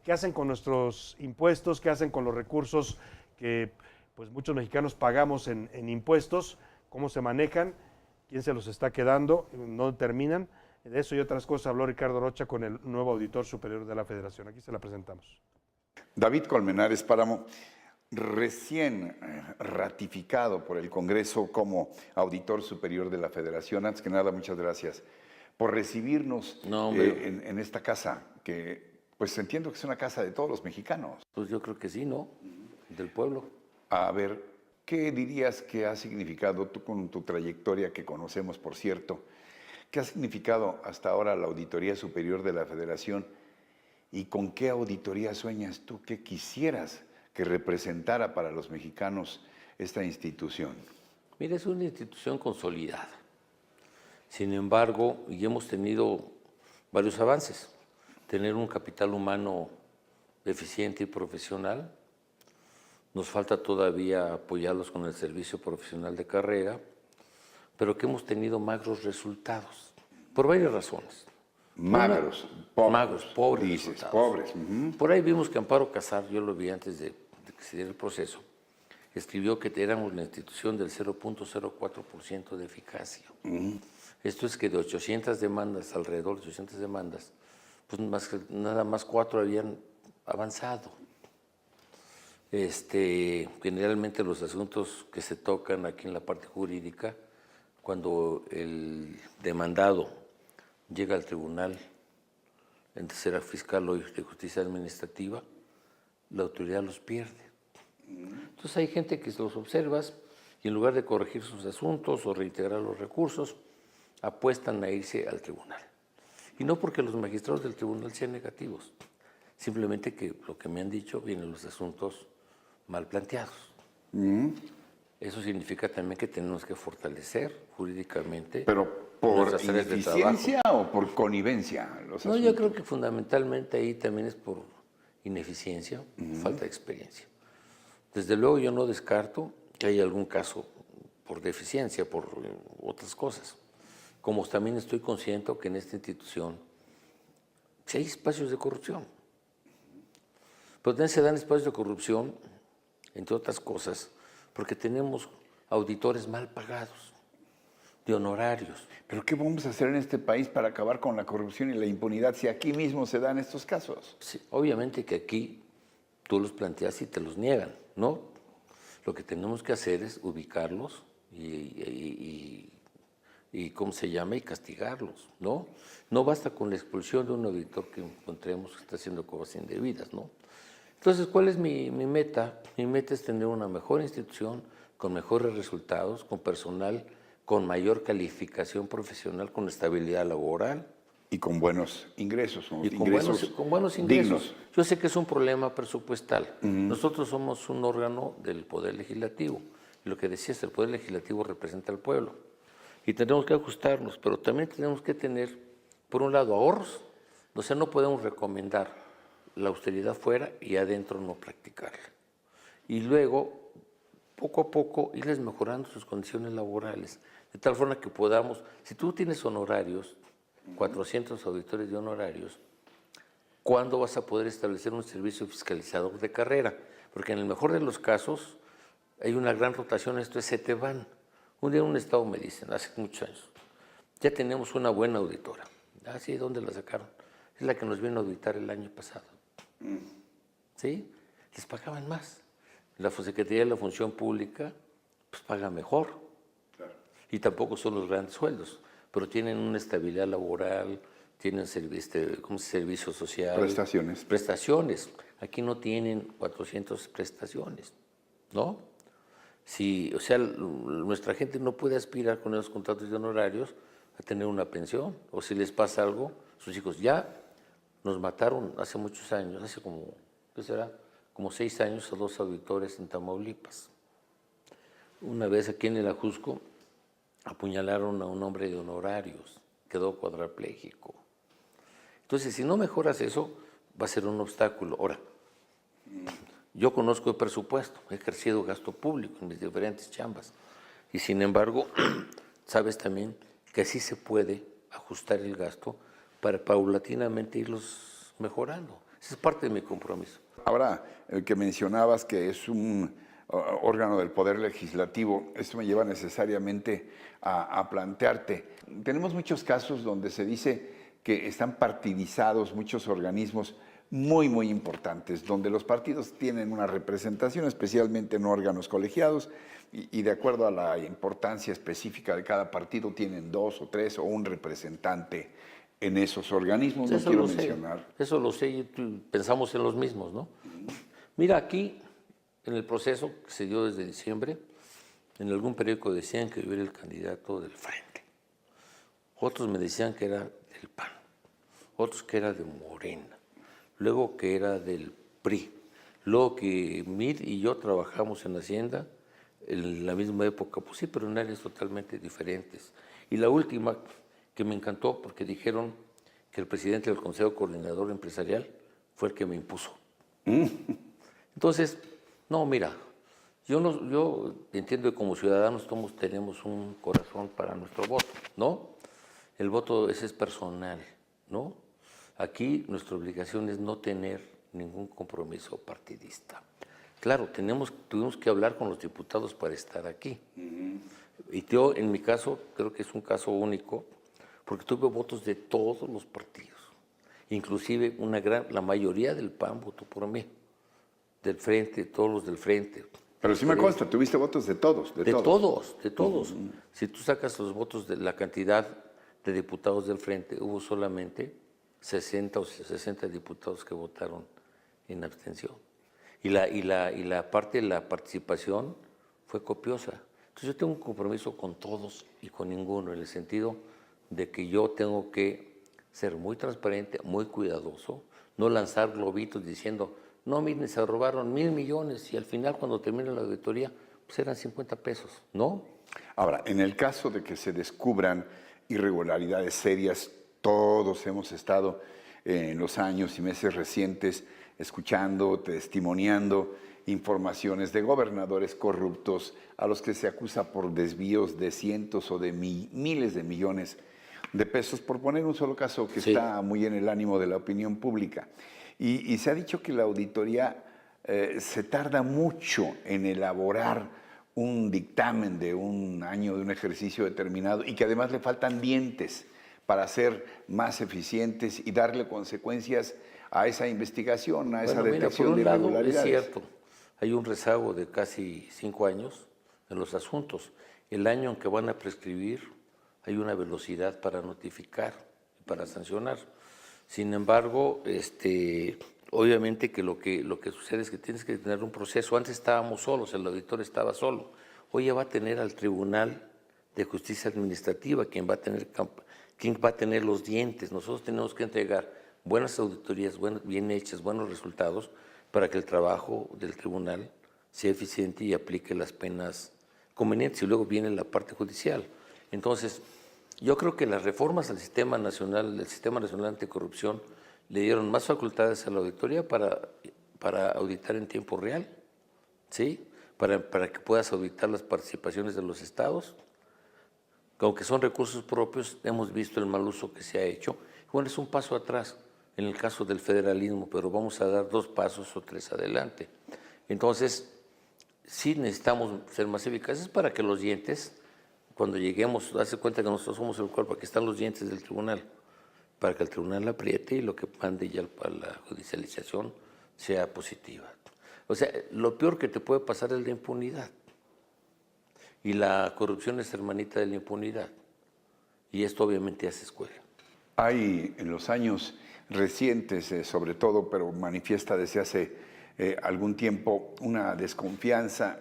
qué hacen con nuestros impuestos, qué hacen con los recursos que pues muchos mexicanos pagamos en impuestos, cómo se manejan, quién se los está quedando, no terminan. De eso y otras cosas habló Ricardo Rocha con el nuevo auditor superior de la Federación. Aquí se la presentamos. David Colmenares Páramo, recién ratificado por el Congreso como auditor superior de la Federación. Antes que nada, muchas gracias por recibirnos en esta casa, que pues entiendo que es una casa de todos los mexicanos. Pues yo creo que sí, ¿no? Del pueblo. A ver, ¿qué dirías que ha significado tú con tu trayectoria que conocemos, por cierto? ¿Qué ha significado hasta ahora la Auditoría Superior de la Federación? ¿Y con qué auditoría sueñas tú? ¿Qué quisieras que representara para los mexicanos esta institución? Mira, es una institución consolidada. Sin embargo, y hemos tenido varios avances. Tener un capital humano eficiente y profesional. Nos falta todavía apoyarlos con el servicio profesional de carrera, pero que hemos tenido magros resultados, por varias razones. Magros, pobres dices, resultados. pobres. Por ahí vimos que Amparo Casar, yo lo vi antes de que se diera el proceso, escribió que éramos la institución del 0.04% de eficacia. Esto es que de 800 demandas, alrededor de 800 demandas, pues nada más 4 habían avanzado. Generalmente los asuntos que se tocan aquí en la parte jurídica, cuando el demandado llega al tribunal en tercera fiscal o de justicia administrativa, la autoridad los pierde. Entonces hay gente que los observas y en lugar de corregir sus asuntos o reintegrar los recursos, apuestan a irse al tribunal. Y no porque los magistrados del tribunal sean negativos, simplemente que lo que me han dicho vienen los asuntos mal planteados. Eso significa también que tenemos que fortalecer jurídicamente. ¿Pero por ineficiencia o por connivencia? No, yo creo que fundamentalmente ahí también es por ineficiencia, falta de experiencia. Desde luego yo no descarto que haya algún caso por deficiencia, por otras cosas. Como también estoy consciente que en esta institución sí hay espacios de corrupción. Pero también se dan espacios de corrupción, entre otras cosas, porque tenemos auditores mal pagados, de honorarios. ¿Pero qué vamos a hacer en este país para acabar con la corrupción y la impunidad si aquí mismo se dan estos casos? Sí, obviamente que aquí tú los planteas y te los niegan, ¿no? Lo que tenemos que hacer es ubicarlos y ¿cómo se llama? Y castigarlos, ¿no? No basta con la expulsión de un auditor que encontremos que está haciendo cosas indebidas, ¿no? Entonces, ¿cuál es mi meta? Mi meta es tener una mejor institución, con mejores resultados, con personal con mayor calificación profesional, con estabilidad laboral. Y con buenos ingresos. Y con buenos ingresos. Dignos. Yo sé que es un problema presupuestal. Nosotros somos un órgano del Poder Legislativo. Lo que decías, el Poder Legislativo representa al pueblo. Y tenemos que ajustarnos, pero también tenemos que tener, por un lado, ahorros. O sea, no podemos recomendar la austeridad fuera y adentro no practicarla. Y luego, poco a poco, irles mejorando sus condiciones laborales, de tal forma que podamos, si tú tienes honorarios, 400 auditores de honorarios, ¿cuándo vas a poder establecer un servicio fiscalizador de carrera? Porque en el mejor de los casos hay una gran rotación, esto es, se te van. Un día en un estado me dicen, hace muchos años, ya tenemos una buena auditora. Ah, sí, ¿dónde la sacaron? Es la que nos vino a auditar el año pasado. ¿Sí? Les pagaban más. La Secretaría de la Función Pública pues paga mejor. Claro. Y tampoco son los grandes sueldos, pero tienen una estabilidad laboral, tienen servicio social. Prestaciones. Prestaciones. Aquí no tienen 400 prestaciones, ¿no? Si, o sea, nuestra gente no puede aspirar con esos contratos de honorarios a tener una pensión, o si les pasa algo, sus hijos ya nos mataron hace muchos años, hace como, ¿qué será? Como 6 años a 2 auditores en Tamaulipas. Una vez aquí en el Ajusco apuñalaron a un hombre de honorarios, quedó cuadrapléjico. Entonces, si no mejoras eso, va a ser un obstáculo. Ahora, yo conozco el presupuesto, he ejercido gasto público en mis diferentes chambas y sin embargo, sabes también que sí se puede ajustar el gasto para paulatinamente irlos mejorando. Ese es parte de mi compromiso. Ahora, el que mencionabas que es un órgano del Poder Legislativo, esto me lleva necesariamente a plantearte. Tenemos muchos casos donde se dice que están partidizados muchos organismos muy, muy importantes, donde los partidos tienen una representación, especialmente en órganos colegiados, y de acuerdo a la importancia específica de cada partido, tienen 2 o 3 o un representante en esos organismos. Eso No quiero lo sé, mencionar. eso lo sé y pensamos en los mismos, ¿no? Mira, aquí, en el proceso que se dio desde diciembre, en algún periódico decían que yo era el candidato del Frente. Otros me decían que era del PAN, otros que era de Morena, luego que era del PRI, luego que Mir y yo trabajamos en Hacienda en la misma época, pues sí, pero en áreas totalmente diferentes. Y la última, que me encantó porque dijeron que el presidente del Consejo Coordinador Empresarial fue el que me impuso. Entonces, no, mira, yo entiendo que como ciudadanos todos tenemos un corazón para nuestro voto, ¿no? El voto ese es personal, ¿no? Aquí nuestra obligación es no tener ningún compromiso partidista. Claro, tuvimos que hablar con los diputados para estar aquí. Y yo, en mi caso, creo que es un caso único, porque tuve votos de todos los partidos. Inclusive la mayoría del PAN votó por mí, del Frente, todos los del Frente. Pero sí me consta, tuviste votos de todos. De todos. Si tú sacas los votos de la cantidad de diputados del Frente, hubo solamente 60 o 60 diputados que votaron en abstención. Y la parte de la participación fue copiosa. Entonces yo tengo un compromiso con todos y con ninguno, en el sentido de que yo tengo que ser muy transparente, muy cuidadoso, no lanzar globitos diciendo, no, miren, se robaron 1,000 millones y al final cuando termine la auditoría, pues eran 50 pesos, ¿no? Ahora, en el caso de que se descubran irregularidades serias, todos hemos estado en los años y meses recientes escuchando, testimoniando informaciones de gobernadores corruptos a los que se acusa por desvíos de cientos o de miles de millones de pesos, por poner un solo caso que Sí. está muy en el ánimo de la opinión pública. Y se ha dicho que la auditoría se tarda mucho en elaborar un dictamen de un año, de un ejercicio determinado, y que además le faltan dientes para ser más eficientes y darle consecuencias a esa investigación, a esa Bueno, mira, detección por de un lado, irregularidades. es cierto, hay un rezago de casi 5 años en los asuntos. El año en que van a prescribir, hay una velocidad para notificar y para sancionar. Sin embargo, obviamente que lo que sucede es que tienes que tener un proceso. Antes estábamos solos, el auditor estaba solo. Hoy ya va a tener al Tribunal de Justicia Administrativa quien va a tener los dientes. Nosotros tenemos que entregar buenas auditorías, bien hechas, buenos resultados, para que el trabajo del tribunal sea eficiente y aplique las penas convenientes. Y luego viene la parte judicial. Entonces, yo creo que las reformas al Sistema Nacional Anticorrupción le dieron más facultades a la auditoría para auditar en tiempo real, ¿sí? Para que puedas auditar las participaciones de los estados. Aunque son recursos propios, hemos visto el mal uso que se ha hecho. Bueno, es un paso atrás en el caso del federalismo, pero vamos a dar 2 pasos o 3 adelante. Entonces, sí necesitamos ser más eficaces para que los dientes, cuando lleguemos, hace cuenta que nosotros somos el cuerpo, aquí están los dientes del tribunal, para que el tribunal apriete y lo que mande ya para la judicialización sea positiva. O sea, lo peor que te puede pasar es la impunidad. Y la corrupción es hermanita de la impunidad. Y esto obviamente hace escuela. Hay en los años recientes, sobre todo, pero manifiesta desde hace algún tiempo, una desconfianza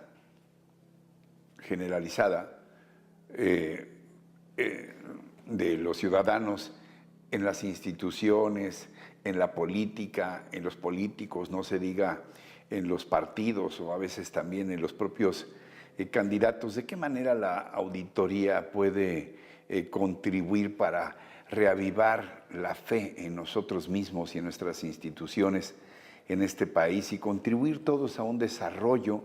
generalizada de los ciudadanos en las instituciones, en la política, en los políticos, no se diga en los partidos o a veces también en los propios candidatos. ¿De qué manera la auditoría puede contribuir para reavivar la fe en nosotros mismos y en nuestras instituciones en este país y contribuir todos a un desarrollo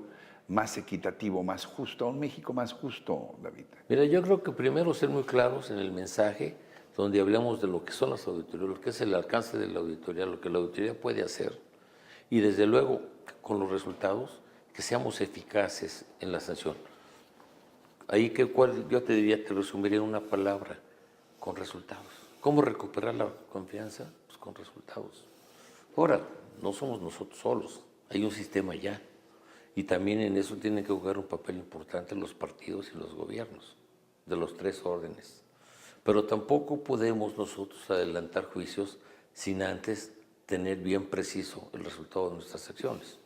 más equitativo, más justo, a un México más justo, David? Mira, yo creo que primero ser muy claros en el mensaje donde hablemos de lo que son las auditorías, lo que es el alcance de la auditoría, lo que la auditoría puede hacer y desde luego con los resultados que seamos eficaces en la sanción. Ahí yo te diría, te resumiría en una palabra, con resultados. ¿Cómo recuperar la confianza? Pues con resultados. Ahora, no somos nosotros solos, hay un sistema ya y también en eso tienen que jugar un papel importante los partidos y los gobiernos de los tres órdenes. Pero tampoco podemos nosotros adelantar juicios sin antes tener bien preciso el resultado de nuestras acciones.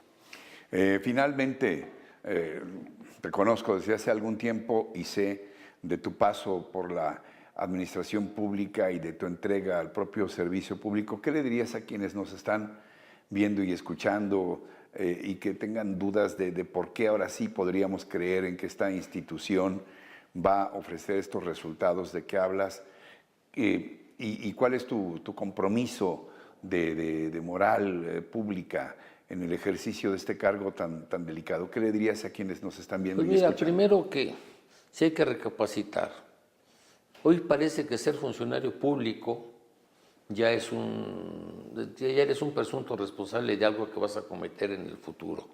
Finalmente, te conozco desde hace algún tiempo y sé de tu paso por la administración pública y de tu entrega al propio servicio público. ¿Qué le dirías a quienes nos están viendo y escuchando y que tengan dudas de por qué ahora sí podríamos creer en que esta institución va a ofrecer estos resultados de que hablas? ¿Y cuál es tu compromiso de moral pública en el ejercicio de este cargo tan delicado? ¿Qué le dirías a quienes nos están viendo Pues y mira, escuchando? primero que sí hay que recapacitar. Hoy parece que ser funcionario público ya eres un presunto responsable de algo que vas a cometer en el futuro,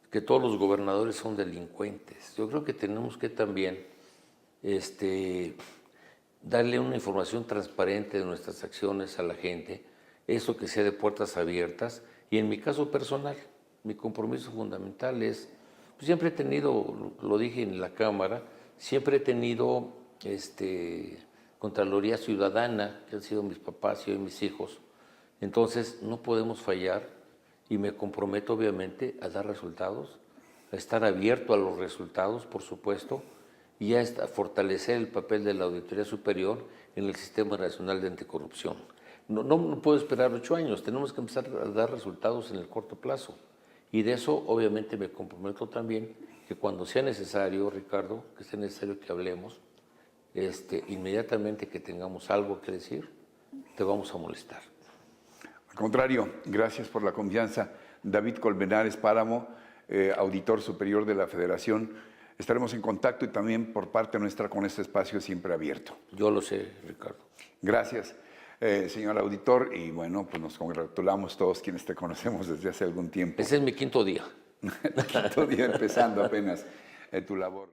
que todos los gobernadores son delincuentes. Yo creo que tenemos que también darle una información transparente de nuestras acciones a la gente, eso que sea de puertas abiertas. Y en mi caso personal, mi compromiso fundamental es, pues siempre he tenido, lo dije en la Cámara, siempre he tenido Contraloría Ciudadana, que han sido mis papás y hoy mis hijos. Entonces no podemos fallar y me comprometo obviamente a dar resultados, a estar abierto a los resultados, por supuesto, y a fortalecer el papel de la Auditoría Superior en el Sistema Nacional de Anticorrupción. No puedo esperar 8 años, tenemos que empezar a dar resultados en el corto plazo. Y de eso obviamente me comprometo también que cuando sea necesario, Ricardo, que sea necesario que hablemos, inmediatamente que tengamos algo que decir, te vamos a molestar. Al contrario, gracias por la confianza. David Colmenares Páramo, auditor superior de la Federación. Estaremos en contacto y también por parte nuestra con este espacio siempre abierto. Yo lo sé, Ricardo. Gracias, señor auditor. Y bueno, pues nos congratulamos todos quienes te conocemos desde hace algún tiempo. Ese es mi 5.º día. El 5.º día empezando apenas tu labor.